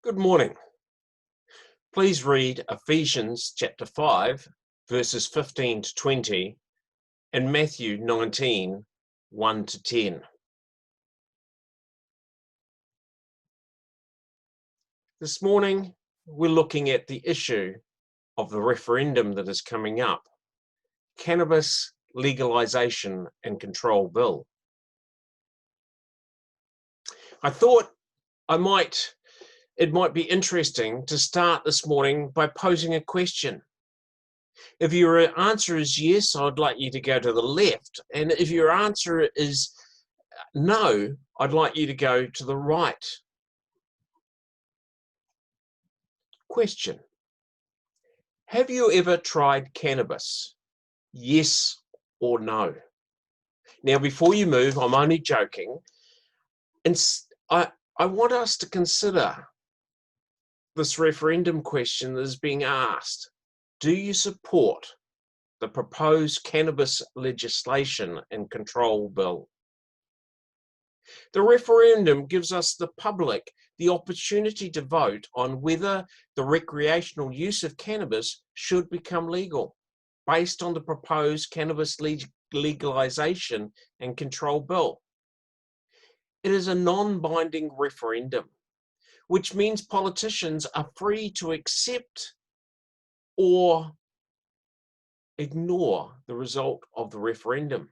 Good morning. Please read Ephesians chapter 5, verses 15 to 20, and Matthew 19, 1 to 10. This morning, we're looking at the issue of the referendum that is coming up, Cannabis Legalisation and Control Bill. I thought it might be interesting to start this morning by posing a question. If your answer is yes, I'd like you to go to the left. And if your answer is no, I'd like you to go to the right. Question. Have you ever tried cannabis? Yes or no? Now, before you move, I'm only joking. And I want us to consider this referendum question that is being asked. Do you support the proposed cannabis legislation and control bill? The referendum gives us the public the opportunity to vote on whether the recreational use of cannabis should become legal based on the proposed cannabis legalization and control bill. It is a non-binding referendum, which means politicians are free to accept or ignore the result of the referendum.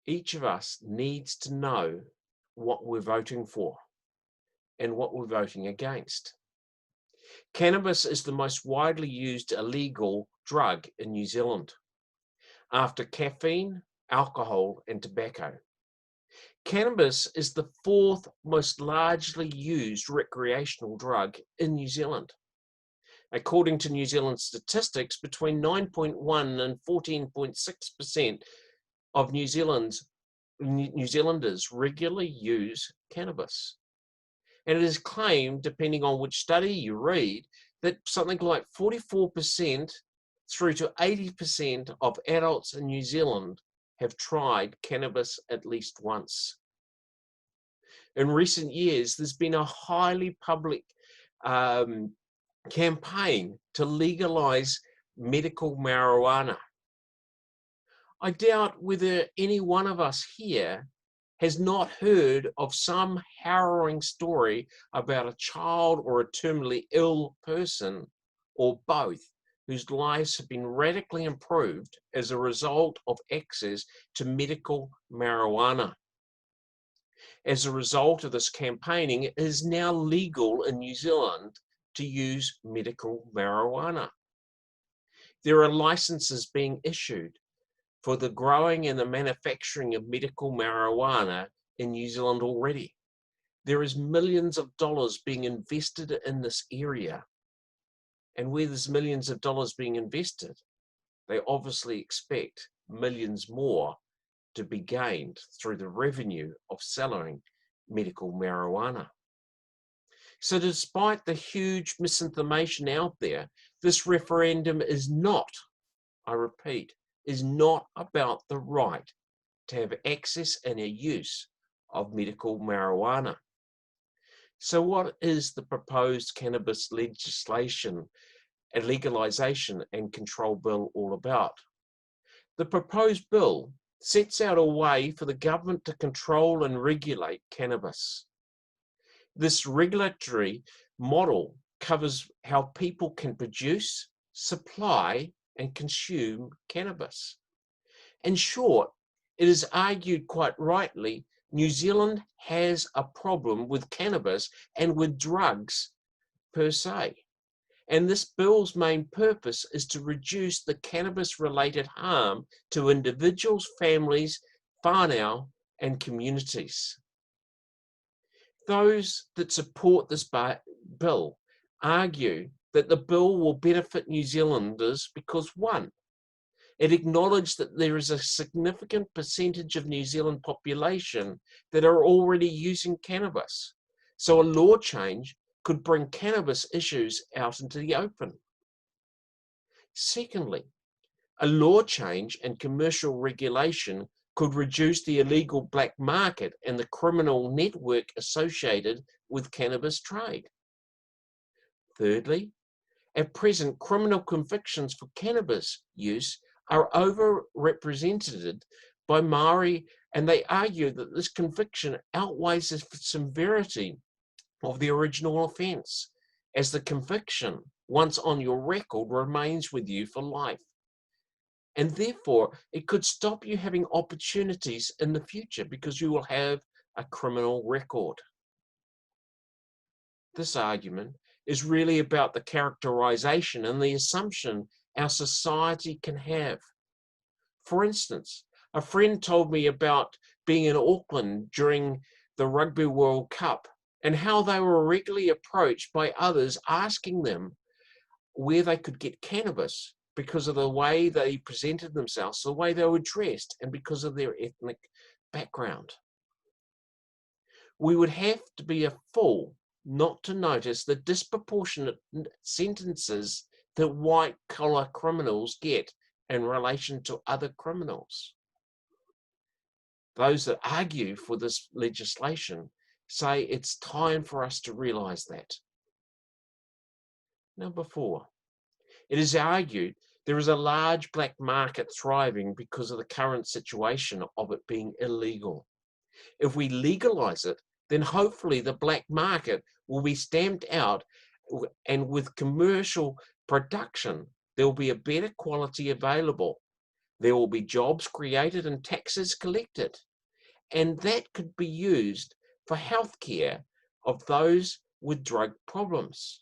Each of us needs to know what we're voting for and what we're voting against. Cannabis is the most widely used illegal drug in New Zealand, after caffeine, alcohol, and tobacco. Cannabis is the fourth most largely used recreational drug in New Zealand. According to New Zealand statistics, between 9.1 and 14.6% of New Zealanders regularly use cannabis. And it is claimed, depending on which study you read, that something like 44% through to 80% of adults in New Zealand have tried cannabis at least once. In recent years, there's been a highly public campaign to legalize medical marijuana. I doubt whether any one of us here has not heard of some harrowing story about a child or a terminally ill person, or both, whose lives have been radically improved as a result of access to medical marijuana. As a result of this campaigning, it is now legal in New Zealand to use medical marijuana. There are licenses being issued for the growing and the manufacturing of medical marijuana in New Zealand already. There is millions of dollars being invested in this area. And where there's millions of dollars being invested, they obviously expect millions more to be gained through the revenue of selling medical marijuana. So despite the huge misinformation out there, this referendum is not, I repeat, is not about the right to have access and a use of medical marijuana. So what is the proposed cannabis legislation and legalization and control bill all about? The proposed bill sets out a way for the government to control and regulate cannabis. This regulatory model covers how people can produce, supply, and consume cannabis. In short, it is argued quite rightly, New Zealand has a problem with cannabis and with drugs per se. And this bill's main purpose is to reduce the cannabis-related harm to individuals, families, whānau, and communities. Those that support this bill argue that the bill will benefit New Zealanders because, one, it acknowledged that there is a significant percentage of New Zealand population that are already using cannabis. So a law change could bring cannabis issues out into the open. Secondly, a law change and commercial regulation could reduce the illegal black market and the criminal network associated with cannabis trade. Thirdly, at present, criminal convictions for cannabis use are overrepresented by Maori, and they argue that this conviction outweighs the severity of the original offence, as the conviction, once on your record, remains with you for life. And therefore, it could stop you having opportunities in the future because you will have a criminal record. This argument is really about the characterization and the assumption our society can have. For instance, a friend told me about being in Auckland during the Rugby World Cup and how they were regularly approached by others asking them where they could get cannabis because of the way they presented themselves, the way they were dressed, and because of their ethnic background. We would have to be a fool not to notice the disproportionate sentences that white-collar criminals get in relation to other criminals. Those that argue for this legislation say it's time for us to realize that. Number 4, it is argued there is a large black market thriving because of the current situation of it being illegal. If we legalize it, then hopefully the black market will be stamped out, and with commercial production, there will be a better quality available. There will be jobs created and taxes collected, and that could be used for healthcare of those with drug problems.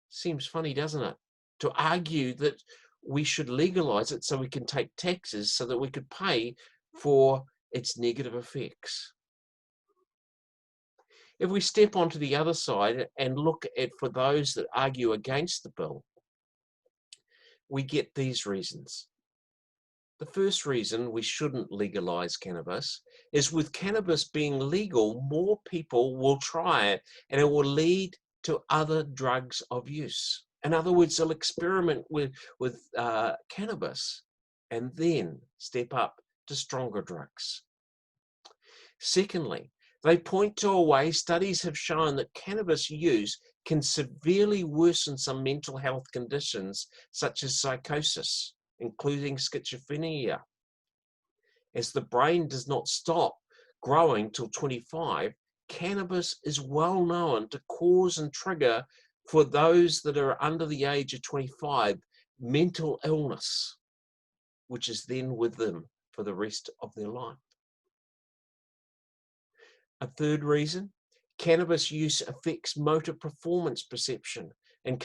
Seems funny, doesn't it? To argue that we should legalize it so we can take taxes so that we could pay for its negative effects. If we step onto the other side and look at for those that argue against the bill, we get these reasons. The first reason we shouldn't legalize cannabis is with cannabis being legal, more people will try it and it will lead to other drugs of use. In other words, they'll experiment with cannabis and then step up to stronger drugs. Secondly, they point to a way studies have shown that cannabis use can severely worsen some mental health conditions such as psychosis, including schizophrenia. As the brain does not stop growing till 25, cannabis is well known to cause and trigger, for those that are under the age of 25, mental illness, which is then with them for the rest of their life. A third reason, cannabis use affects motor performance perception and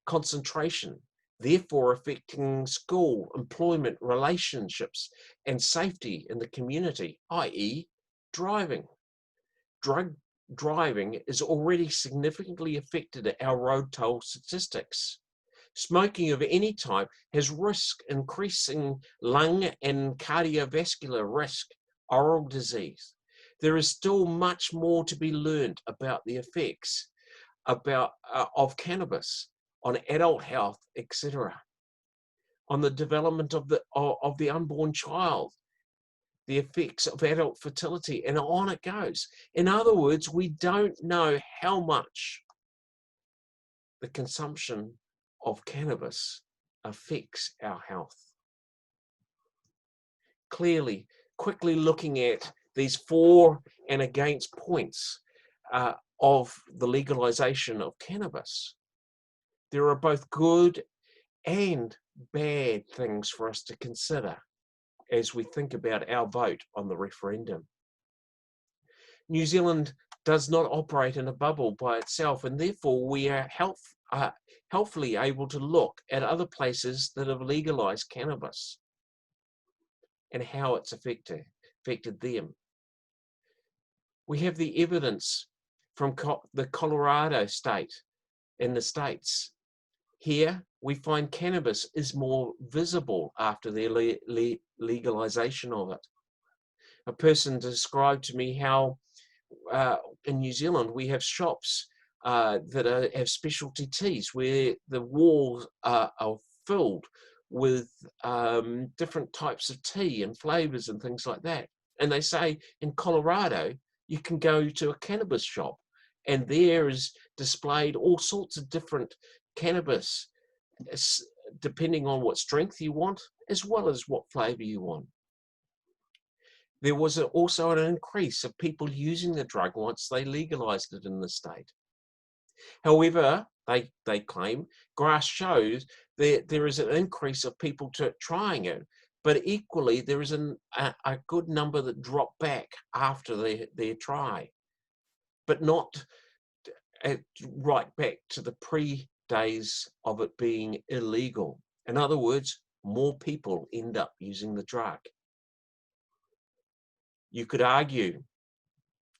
concentration, therefore affecting school, employment, relationships, and safety in the community, i.e. driving. Drug driving is already significantly affected our road toll statistics. Smoking of any type has risk, increasing lung and cardiovascular risk, oral disease. There is still much more to be learned about the effects of cannabis on adult health, etc., on the development of the unborn child, the effects of adult fertility, and on it goes. In other words, we don't know how much the consumption of cannabis affects our health. Clearly, quickly looking at these for and against points of the legalization of cannabis, there are both good and bad things for us to consider as we think about our vote on the referendum. New Zealand does not operate in a bubble by itself, and therefore we are helpfully able to look at other places that have legalized cannabis and how it's affected them. We have the evidence from the Colorado state in the States. Here, we find cannabis is more visible after the legalization of it. A person described to me how in New Zealand we have shops that have specialty teas where the walls are filled with different types of tea and flavors and things like that. And they say in Colorado, you can go to a cannabis shop and there is displayed all sorts of different cannabis, depending on what strength you want, as well as what flavor you want. There was also an increase of people using the drug once they legalized it in the state. However, they claim, graphs shows that there is an increase of people trying it, but equally there is a good number that drop back after their try, but not right back to the pre-days of it being illegal. In other words, more people end up using the drug. You could argue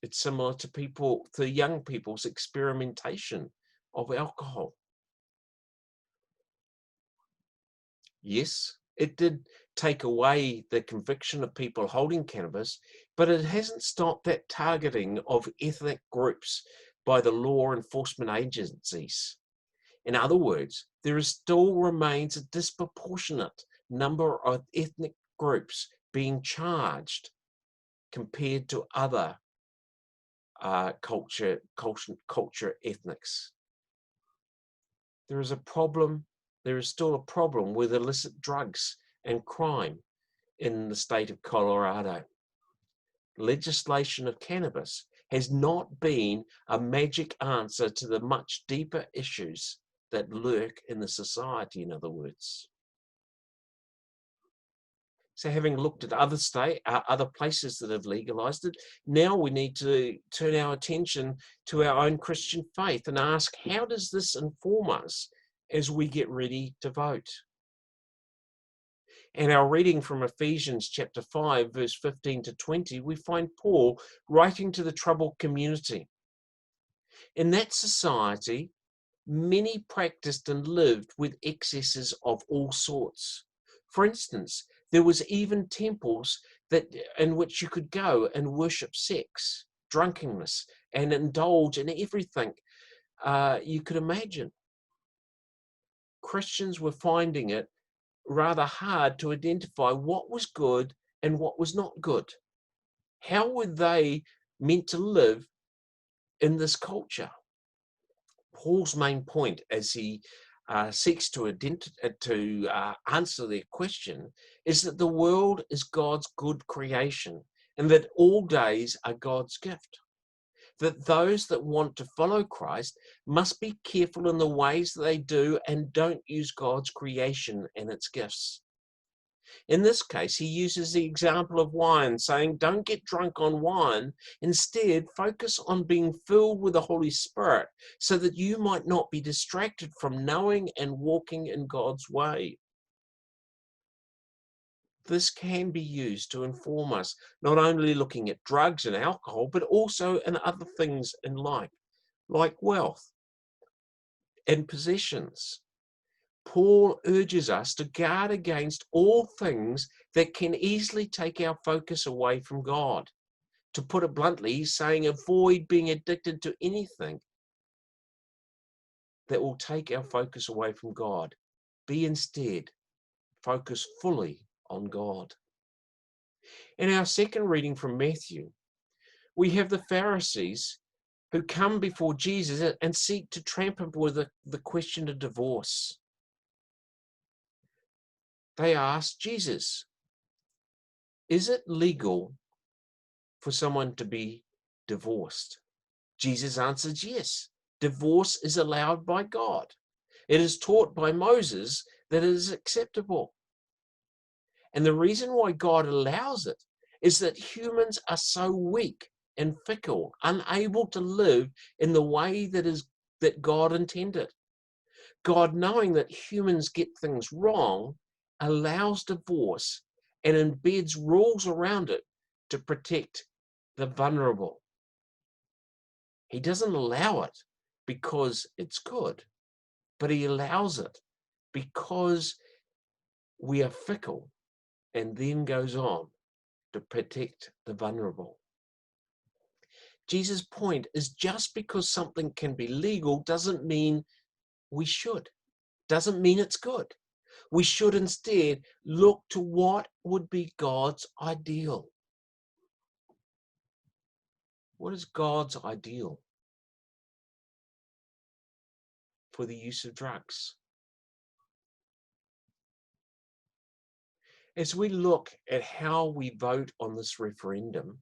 it's similar to young people's experimentation of alcohol. Yes, it did take away the conviction of people holding cannabis, but it hasn't stopped that targeting of ethnic groups by the law enforcement agencies. In other words, there still remains a disproportionate number of ethnic groups being charged compared to other culture ethnics. There is still a problem with illicit drugs and crime in the state of Colorado. Legislation of cannabis has not been a magic answer to the much deeper issues that lurk in the society, in other words. So having looked at other places that have legalized it, now we need to turn our attention to our own Christian faith and ask, how does this inform us as we get ready to vote? And our reading from Ephesians chapter 5, verse 15 to 20, we find Paul writing to the troubled community. In that society, many practiced and lived with excesses of all sorts. For instance, there was even temples in which you could go and worship sex, drunkenness, and indulge in everything you could imagine. Christians were finding it rather hard to identify what was good and what was not good. How were they meant to live in this culture? Paul's main point as he seeks to answer their question is that the world is God's good creation and that all days are God's gift. That those that want to follow Christ must be careful in the ways that they do and don't use God's creation and its gifts. In this case, he uses the example of wine, saying, don't get drunk on wine. Instead, focus on being filled with the Holy Spirit so that you might not be distracted from knowing and walking in God's way. This can be used to inform us, not only looking at drugs and alcohol, but also in other things in life, like wealth and possessions. Paul urges us to guard against all things that can easily take our focus away from God. To put it bluntly, he's saying avoid being addicted to anything that will take our focus away from God. Be instead focused fully on God. In our second reading from Matthew, we have the Pharisees who come before Jesus and seek to trap him with the question of divorce. They asked Jesus, is it legal for someone to be divorced? Jesus answers yes. Divorce is allowed by God. It is taught by Moses that it is acceptable. And the reason why God allows it is that humans are so weak and fickle, unable to live in the way that God intended. God, knowing that humans get things wrong, allows divorce and embeds rules around it to protect the vulnerable. He doesn't allow it because it's good, but he allows it because we are fickle, and then goes on to protect the vulnerable. Jesus' point is just because something can be legal doesn't mean we should, doesn't mean it's good. We should instead look to what would be God's ideal. What is God's ideal for the use of drugs? As we look at how we vote on this referendum,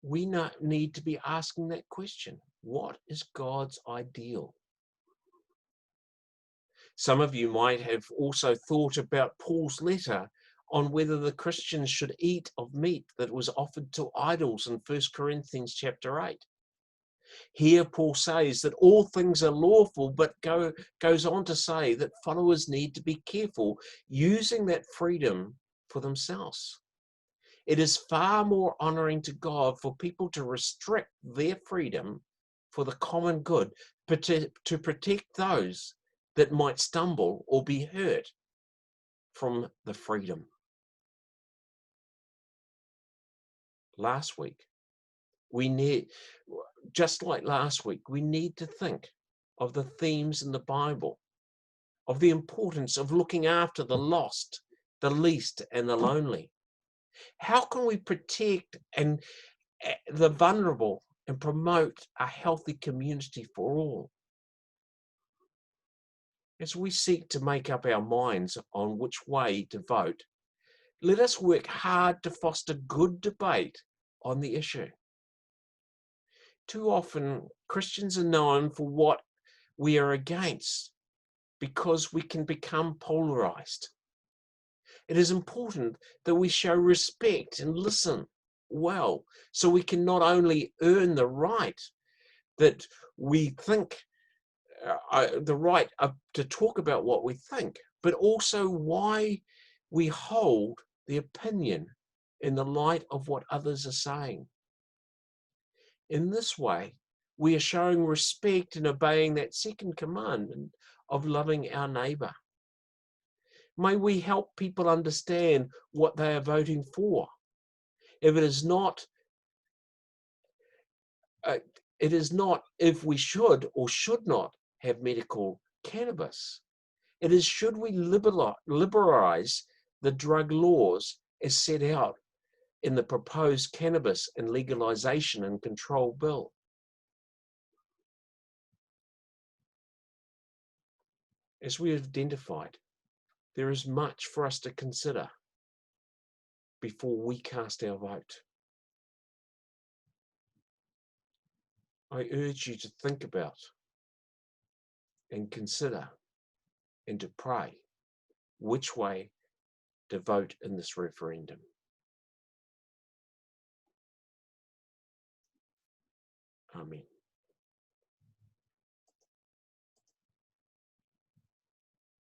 we need to be asking that question. What is God's ideal? Some of you might have also thought about Paul's letter on whether the Christians should eat of meat that was offered to idols in 1 Corinthians chapter 8. Here Paul says that all things are lawful, but goes on to say that followers need to be careful using that freedom for themselves. It is far more honoring to God for people to restrict their freedom for the common good, but to protect those that might stumble or be hurt from the freedom. Last week, just like last week, we need to think of the themes in the Bible, of the importance of looking after the lost, the least, and the lonely. How can we protect the vulnerable and promote a healthy community for all? As we seek to make up our minds on which way to vote, let us work hard to foster good debate on the issue. Too often, Christians are known for what we are against because we can become polarized. It is important that we show respect and listen well, so we can not only earn the right that we think, the right to talk about what we think, but also why we hold the opinion in the light of what others are saying. In this way, we are showing respect and obeying that second commandment of loving our neighbor. May we help people understand what they are voting for. If it is not if we should or should not have medical cannabis. It is should we liberalize the drug laws as set out in the proposed Cannabis and Legalization and Control Bill. As we have identified, there is much for us to consider before we cast our vote. I urge you to think about and consider and to pray which way to vote in this referendum. Amen.